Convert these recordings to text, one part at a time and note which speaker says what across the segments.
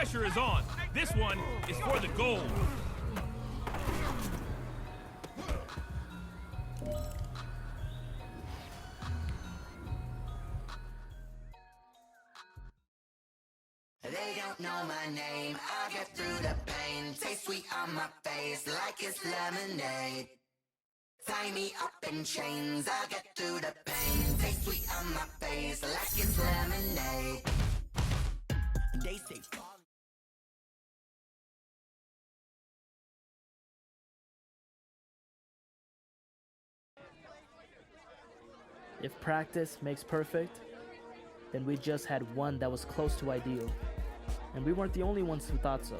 Speaker 1: pressure is on. This one is for the goal.
Speaker 2: They don't know my name, I'll get through the pain. Taste sweet on my face like it's lemonade. Tie me up in chains, I'll get through the pain. Taste sweet on my face like it's lemonade. They say
Speaker 3: If practice makes perfect, then we just had one that was close to ideal. And we weren't the only ones who thought so.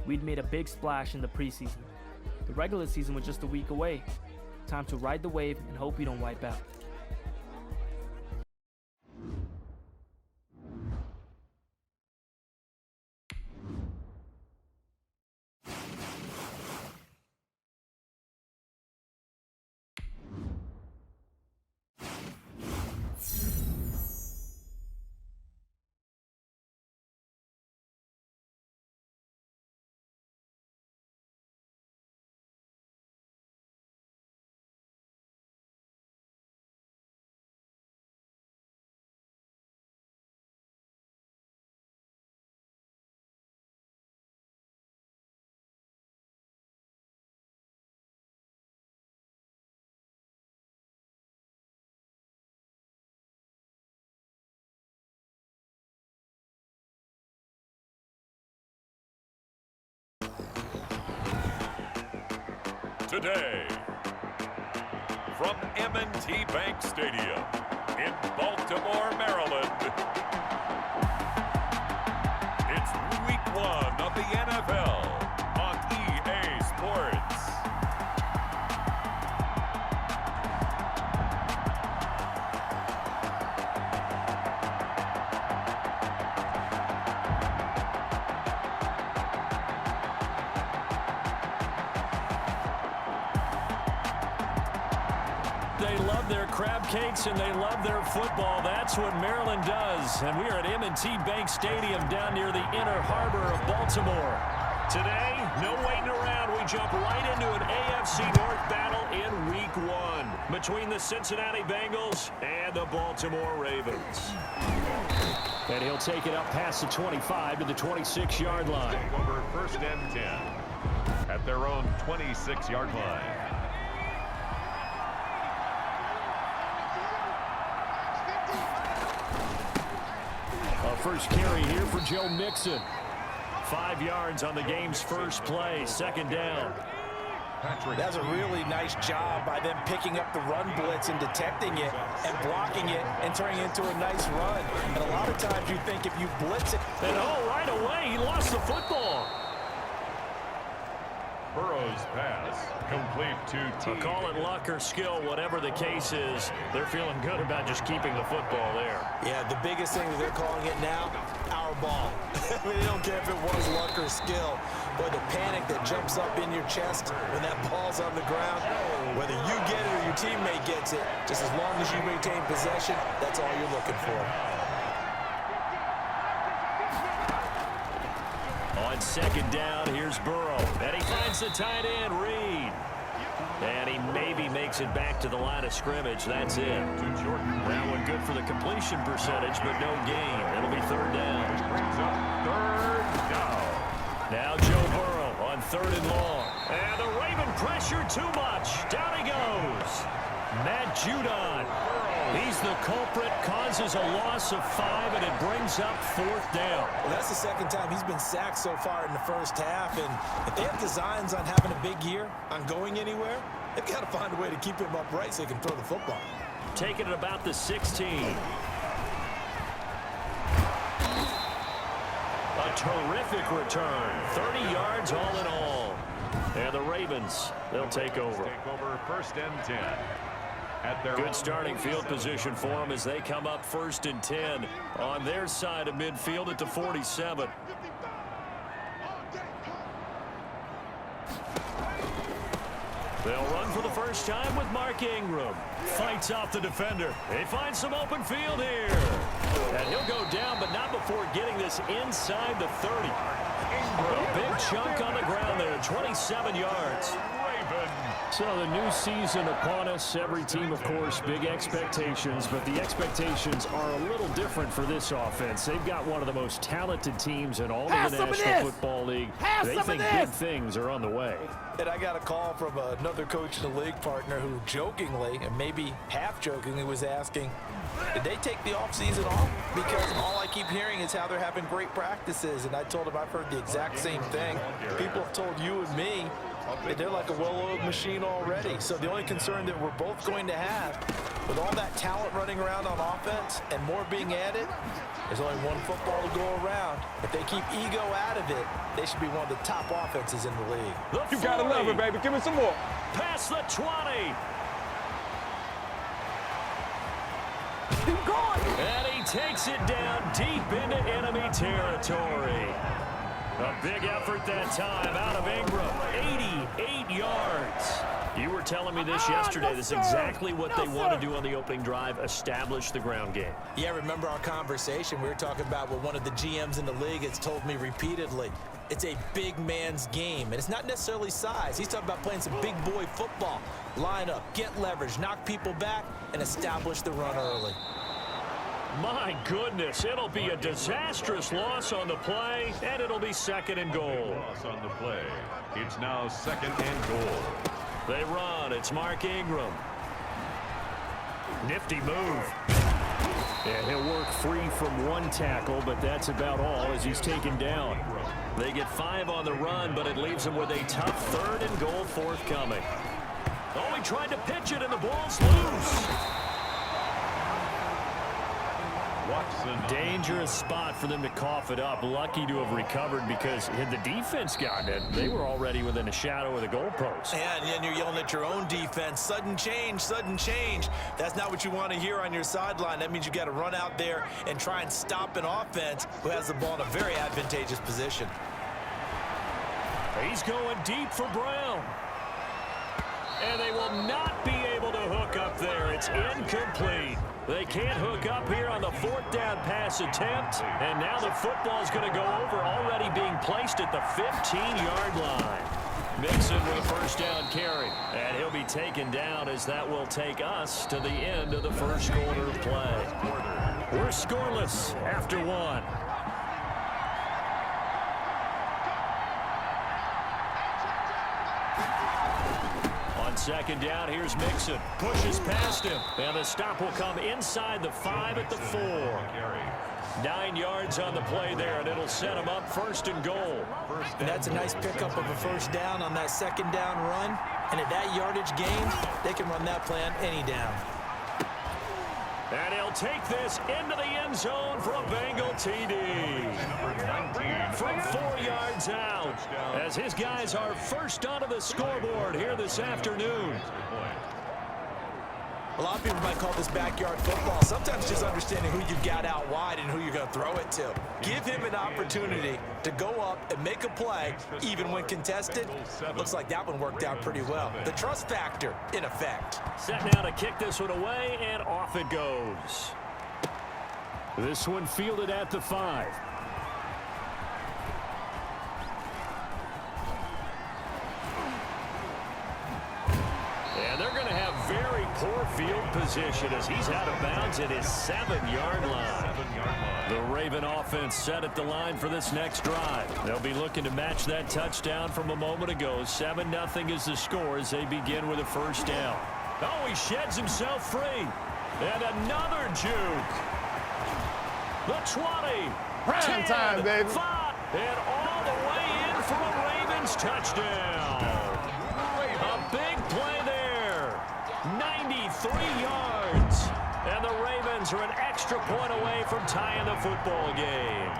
Speaker 3: We'd made a big splash in the preseason. The regular season was just a week away. Time to ride the wave and hope we don't wipe out.
Speaker 4: Today, from M&T Bank Stadium in Baltimore, Maryland, it's Week 1 of the NFL on EA Sports.
Speaker 5: They love their crab cakes and they love their football. That's what Maryland does. And we are at M&T Bank Stadium down near the Inner Harbor of Baltimore. Today, no waiting around. We jump right into an AFC North battle in Week 1 between the Cincinnati Bengals and the Baltimore Ravens. And he'll take it up past the 25 to the 26-yard line.
Speaker 4: Take over 1st and 10 at their own 26-yard line.
Speaker 5: First carry here for Joe Mixon. 5 yards on the game's first play, 2nd down.
Speaker 6: That's a really nice job by them picking up the run blitz and detecting it and blocking it and turning it into a nice run. And a lot of times you think if you blitz it.
Speaker 5: And right away, he lost the football.
Speaker 4: Burrow's pass complete to T.
Speaker 5: Call it luck or skill, whatever the case is. They're feeling good about just keeping the football there.
Speaker 6: Yeah, the biggest thing that they're calling it now, our ball. I mean, they don't care if it was luck or skill, but the panic that jumps up in your chest when that ball's on the ground, whether you get it or your teammate gets it, just as long as you maintain possession, that's all you're looking for.
Speaker 5: On 2nd down, here's Burrow. And he finds the tight end, Reed. And he maybe makes it back to the line of scrimmage. That's it. That one good for the completion percentage, but no gain. It'll be 3rd down.
Speaker 4: Brings up 3rd down.
Speaker 5: Now Joe Burrow on 3rd and long. And the Raven pressure too much. Down he goes. Matt Judon. He's the culprit, causes a loss of 5, and it brings up 4th down.
Speaker 6: Well, that's the 2nd time he's been sacked so far in the first half, and if they have designs on having a big year, on going anywhere, they've got to find a way to keep him upright so they can throw the football.
Speaker 5: Taking it about the 16. A terrific return, 30 yards all in all. And the Ravens, they'll take over.
Speaker 4: Take over 1st and 10.
Speaker 5: Good starting field position for them as they come up 1st and 10 on their side of midfield at the 47. They'll run for the first time with Mark Ingram. Fights off the defender. They find some open field here. And he'll go down, but not before getting this inside the 30. A big chunk on the ground there, 27 yards. So the new season upon us. Every team, of course, big expectations, but the expectations are a little different for this offense. They've got one of the most talented teams in all of the National Football League. They think big things are on the way.
Speaker 6: And I got a call from another coach in the league partner who jokingly, and maybe half-jokingly, was asking, did they take the offseason off? Because all I keep hearing is how they're having great practices. And I told him I've heard the exact same thing. People have told you and me that they're like a well-oiled machine already. So the only concern that we're both going to have, with all that talent running around on offense and more being added, there's only one football to go around. If they keep ego out of it, they should be one of the top offenses in the league.
Speaker 7: You gotta love it, baby. Give me some more.
Speaker 5: Past the 20.
Speaker 7: Keep going.
Speaker 5: And he takes it down deep into enemy territory. A big effort that time out of Ingram. 88 yards. You were telling me this yesterday. This is exactly what they want to do on the opening drive, establish the ground game.
Speaker 6: Yeah, remember our conversation? We were talking about what one of the GMs in the league has told me repeatedly. It's a big man's game, and it's not necessarily size. He's talking about playing some big boy football. Line up, get leverage, knock people back, and establish the run early.
Speaker 5: My goodness, it'll be a disastrous loss on the play, and it'll be 2nd and goal.
Speaker 4: Loss on the play. It's now 2nd and goal.
Speaker 5: They run. It's Mark Ingram. Nifty move. And he'll work free from one tackle, but that's about all as he's taken down. They get 5 on the run, but it leaves them with a tough 3rd and goal forthcoming. Oh, he tried to pitch it, and the ball's loose. Dangerous spot for them to cough it up. Lucky to have recovered because had the defense gotten it, they were already within a shadow of the goalpost.
Speaker 6: And you're yelling at your own defense. Sudden change, sudden change. That's not what you want to hear on your sideline. That means you got to run out there and try and stop an offense who has the ball in a very advantageous position.
Speaker 5: He's going deep for Brown. And they will not be able to hook up there. It's incomplete. They can't hook up here on the 4th down pass attempt. And now the football's going to go over, already being placed at the 15-yard line. Mixon with a 1st down carry. And he'll be taken down as that will take us to the end of the 1st quarter of play. We're scoreless after 1. On 2nd down, here's Mixon. Pushes past him. And the stop will come inside the 5 at the 4. 9 yards on the play there, and it'll set him up 1st and goal.
Speaker 6: And that's a nice pickup of a 1st down on that 2nd down run. And at that yardage gain, they can run that play on any down.
Speaker 5: And he'll take this into the end zone for a Bengal TD. From 4 yards out, as his guys are first onto the scoreboard here this afternoon.
Speaker 6: A lot of people might call this backyard football. Sometimes just understanding who you got out wide and who you're going to throw it to. Give him an opportunity to go up and make a play, even when contested. Looks like that one worked out pretty well. The trust factor, in effect.
Speaker 5: Set now to kick this one away, and off it goes. This one fielded at the 5. And they're going to have very poor field position as he's out of bounds at his 7-yard line. The Raven offense set at the line for this next drive. They'll be looking to match that touchdown from a moment ago. 7-0 is the score as they begin with a 1st down. Oh, he sheds himself free. And another juke. The 20.
Speaker 7: Prime
Speaker 5: 10,
Speaker 7: time, baby.
Speaker 5: 5, and all the way in for a Ravens touchdown. A big play there. 93 yards. And the Ravens are an extra point away from tying the football game.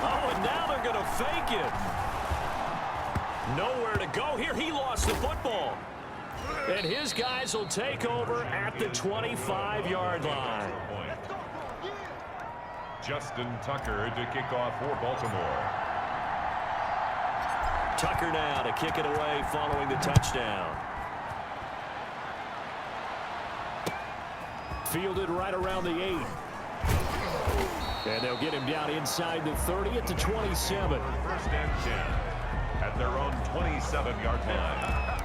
Speaker 5: Oh, and now they're going to fake it. Nowhere to go here. He lost the football. And his guys will take over at the 25-yard line.
Speaker 4: Justin Tucker to kick off for Baltimore.
Speaker 5: Tucker now to kick it away following the touchdown. Fielded right around the 8. And they'll get him down inside the 30 at the 27.
Speaker 4: First and 10 at their own 27-yard line.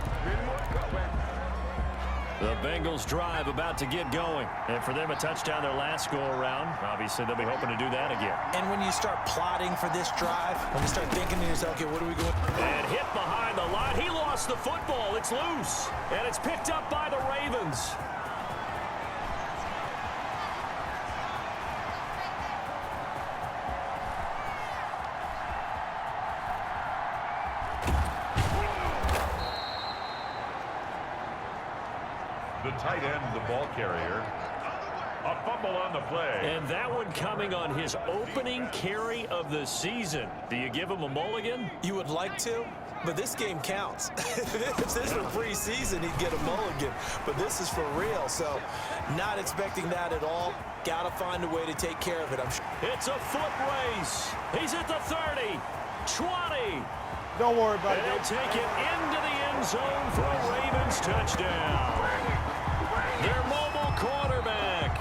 Speaker 5: The Bengals drive about to get going. And for them, a touchdown their last go-around. Obviously, they'll be hoping to do that again.
Speaker 6: And when you start plotting for this drive, when you start thinking to yourself, okay, what are we going to do?
Speaker 5: And hit behind the line. He lost the football. It's loose. And it's picked up by the Ravens.
Speaker 4: The tight end, the ball carrier. A fumble on the play.
Speaker 5: And that one coming on his opening carry of the season. Do you give him a mulligan?
Speaker 6: You would like to, but this game counts. If this were preseason, he'd get a mulligan. But this is for real, so not expecting that at all. Got to find a way to take care of it, I'm sure.
Speaker 5: It's a foot race. He's at the 30, 20.
Speaker 7: Don't worry about it.
Speaker 5: They'll take it into the end zone for a Ravens touchdown. Their mobile quarterback,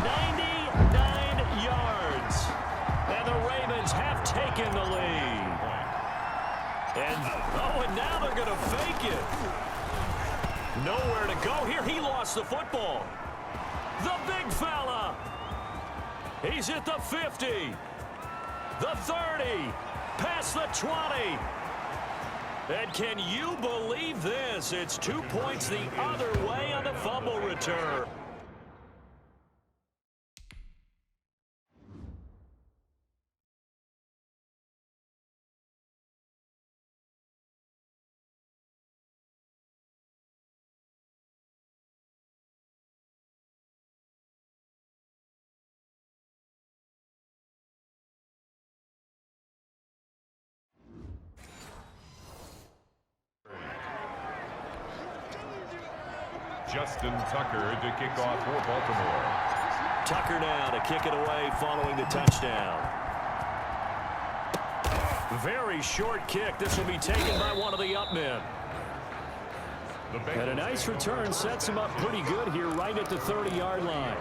Speaker 5: 99 yards. And the Ravens have taken the lead. And now they're going to fake it. Nowhere to go here. He lost the football. The big fella. He's at the 50, the 30, past the 20. And can you believe this? It's 2 points the other way on the fumble return.
Speaker 4: Justin Tucker to kick off for Baltimore.
Speaker 5: Tucker now to kick it away following the touchdown. Very short kick. This will be taken by one of the up men. And a nice return sets him up pretty good here right at the 30-yard line.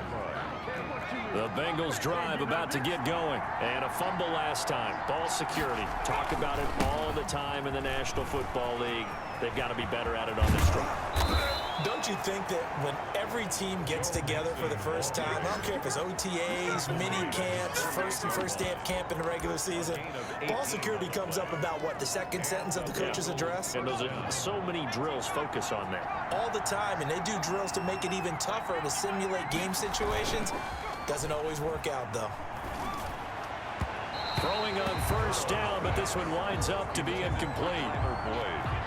Speaker 5: The Bengals drive about to get going. And a fumble last time. Ball security. Talk about it all the time in the National Football League. They've got to be better at it on this drive.
Speaker 6: Don't you think that when every team gets together for the first time, I don't care if it's OTAs, mini camps, first day of camp in the regular season, ball security comes up about, what, the second sentence of the coach's address?
Speaker 5: And those are so many drills focus on that.
Speaker 6: All the time, and they do drills to make it even tougher to simulate game situations. Doesn't always work out, though.
Speaker 5: Throwing on first down, but this one winds up to be incomplete.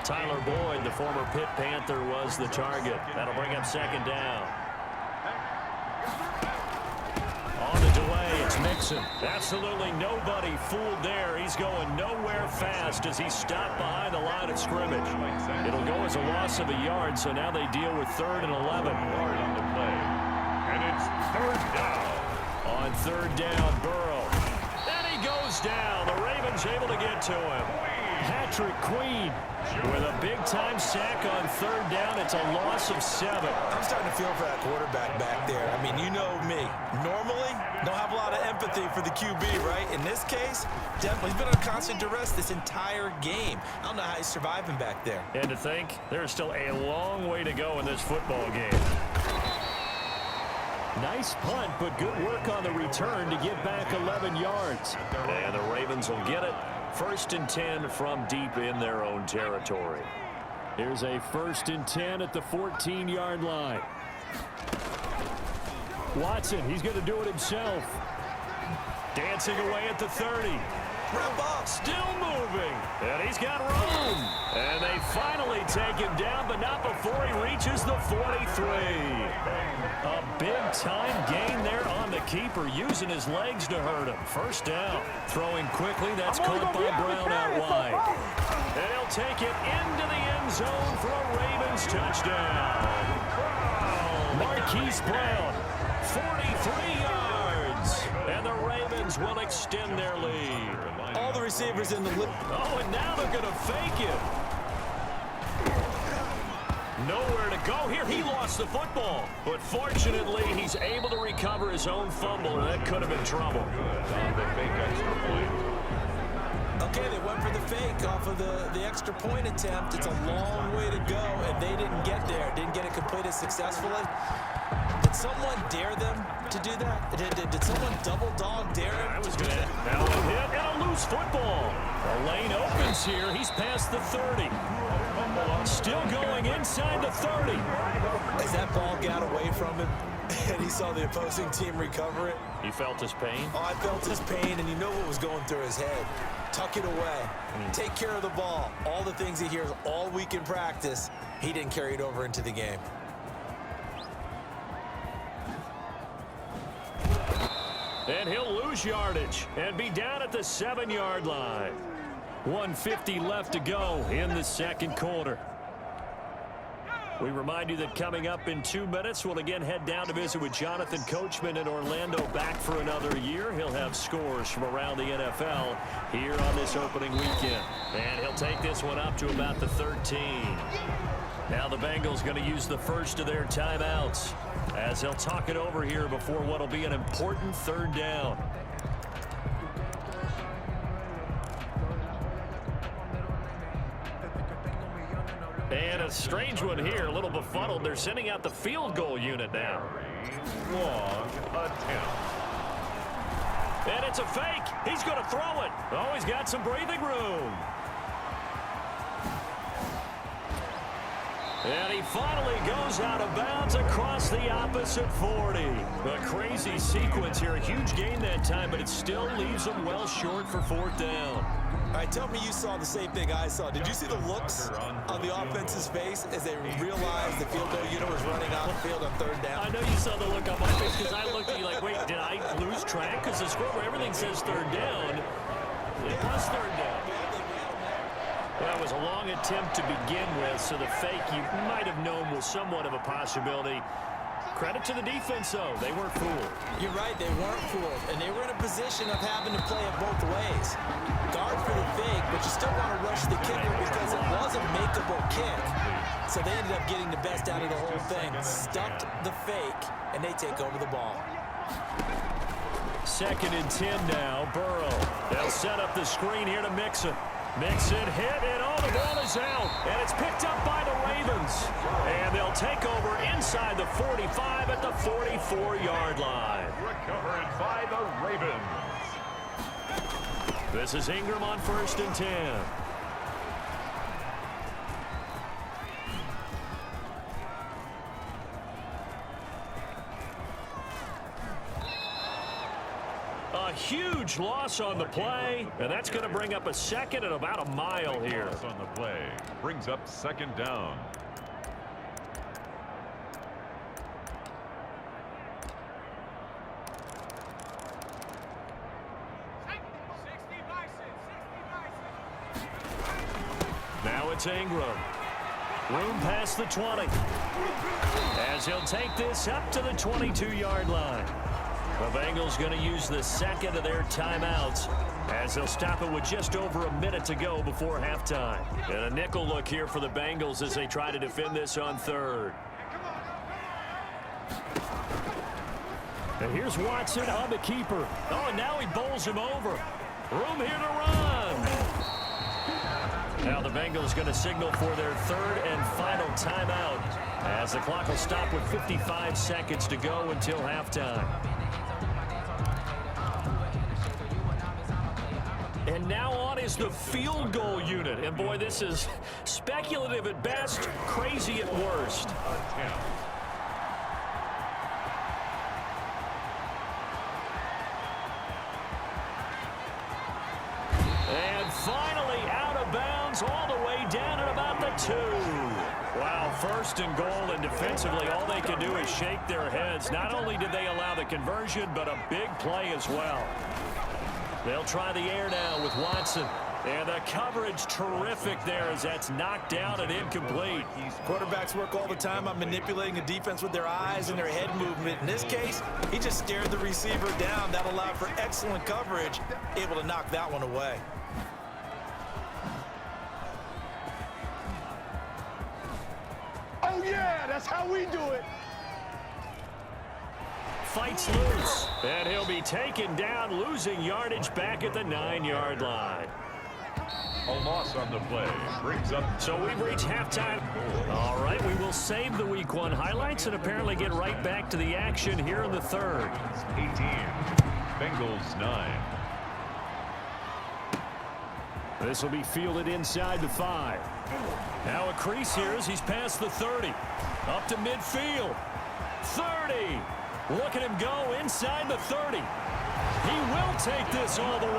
Speaker 5: Tyler Boyd, the former Pitt Panther, was the target. That'll bring up second down. On the delay, it's Mixon. Absolutely nobody fooled there. He's going nowhere fast as he's stopped behind the line of scrimmage. It'll go as a loss of a yard, so now they deal with 3rd and 11.
Speaker 4: On the play. And it's 3rd down.
Speaker 5: On 3rd down, Burrow. And he goes down. The Ravens able to get to him. Patrick Queen with a big-time sack on 3rd down. It's a loss of 7.
Speaker 6: I'm starting to feel for that quarterback back there. I mean, you know me. Normally, don't have a lot of empathy for the QB, right? In this case, definitely. He's been on constant duress this entire game. I don't know how he's surviving back there.
Speaker 5: And to think, there's still a long way to go in this football game. Nice punt, but good work on the return to get back 11 yards. And the Ravens will get it. 1st and 10 from deep in their own territory. Here's a 1st and 10 at the 14-yard line. Watson, he's going to do it himself. Dancing away at the 30. Still moving. And he's got room. And they finally take him down, but not before he reaches the 43. A big-time gain there on the keeper, using his legs to hurt him. 1st down. Throwing quickly, that's caught by Brown out wide. And he'll take it into the end zone for a Ravens touchdown. Marquise Brown, 43 yards. And the Ravens will extend their lead.
Speaker 6: All the receivers in the
Speaker 5: Oh, and now they're going to fake it. Nowhere to go here. He lost the football. But fortunately, he's able to recover his own fumble, and that could have been trouble.
Speaker 6: Okay, they went for the fake off of the extra point attempt. It's a long way to go, and they didn't get there. Didn't get it completed successfully. Did someone dare them to do that? Did someone double dog dare him?
Speaker 5: I was going to now a hit and a loose football. The lane opens here. He's past the 30. Still going inside the 30.
Speaker 6: As that ball got away from him and he saw the opposing team recover it.
Speaker 5: He felt his pain?
Speaker 6: Oh, I felt his pain, and you know what was going through his head. Tuck it away. Take care of the ball. All the things he hears all week in practice, he didn't carry it over into the game.
Speaker 5: And he'll lose yardage and be down at the 7-yard line. 1:50 left to go in the second quarter. We remind you that coming up in 2 minutes, we'll again head down to visit with Jonathan Coachman in Orlando, back for another year. He'll have scores from around the NFL here on this opening weekend. And he'll take this one up to about the 13. Now the Bengals going to use the first of their timeouts as they'll talk it over here before what will be an important third down. And a strange one here, a little befuddled. They're sending out the field goal unit now.
Speaker 4: Long attempt.
Speaker 5: And it's a fake. He's going to throw it. Oh, he's got some breathing room. And he finally goes out of bounds across the opposite 40. A crazy sequence here. A huge gain that time, but it still leaves him well short for fourth down.
Speaker 6: All right, tell me you saw the same thing I saw. Did you see the looks on the offense's face as they realized the field goal unit was running off the field on third down?
Speaker 5: I know you saw the look on my face because I looked at you like, wait, did I lose track? Because the scoreboard, everything says third down. It was third down. Well, it was a long attempt to begin with, so the fake you might have known was somewhat of a possibility. Credit to the defense, though. They weren't fooled.
Speaker 6: You're right, they weren't fooled, and they were in a position of having to play it both ways. Guard for the fake, but you still want to rush the kicker because it was a makeable kick. So they ended up getting the best out of the whole thing. Stuffed the fake, and they take over the ball.
Speaker 5: 2nd and 10 now, Burrow. They'll set up the screen here to Mixon. Mixon hit, and oh, the ball is out. And it's picked up by the Ravens. And they'll take over inside the 45 at the 44-yard line.
Speaker 4: Recovered by the Ravens.
Speaker 5: This is Ingram on 1st and 10. A huge loss on the play, and that's going to bring up a second and about a mile here.
Speaker 4: Loss on the play brings up 2nd down.
Speaker 5: Now it's Ingram. Room past the 20. As he'll take this up to the 22-yard line. The Bengals going to use the second of their timeouts as they'll stop it with just over a minute to go before halftime. And a nickel look here for the Bengals as they try to defend this on third. And here's Watson on the keeper. Oh, and now he bowls him over. Room here to run. Now the Bengals going to signal for their third and final timeout as the clock will stop with 55 seconds to go until halftime. And now on is the field goal unit. And boy, this is speculative at best, crazy at worst. And finally out of bounds all the way down at about the 2. Wow, 1st and goal, and defensively all they can do is shake their heads. Not only did they allow the conversion, but a big play as well. They'll try the air now with Watson. And the coverage terrific there as that's knocked down and incomplete.
Speaker 6: Quarterbacks work all the time on manipulating a defense with their eyes and their head movement. In this case, he just stared the receiver down. That allowed for excellent coverage, able to knock that one away.
Speaker 7: Oh, yeah, that's how we do it.
Speaker 5: Fights loose. And he'll be taken down, losing yardage back at the 9-yard line.
Speaker 4: A loss on the play brings up.
Speaker 5: So we've reached halftime. All right, we will save the Week 1 highlights and apparently get right back to the action here in the third.
Speaker 4: 18, Bengals 9.
Speaker 5: This will be fielded inside the 5. Now a crease here as he's past the 30. Up to midfield. 30. Look at him go inside the 30. He will take this all the way.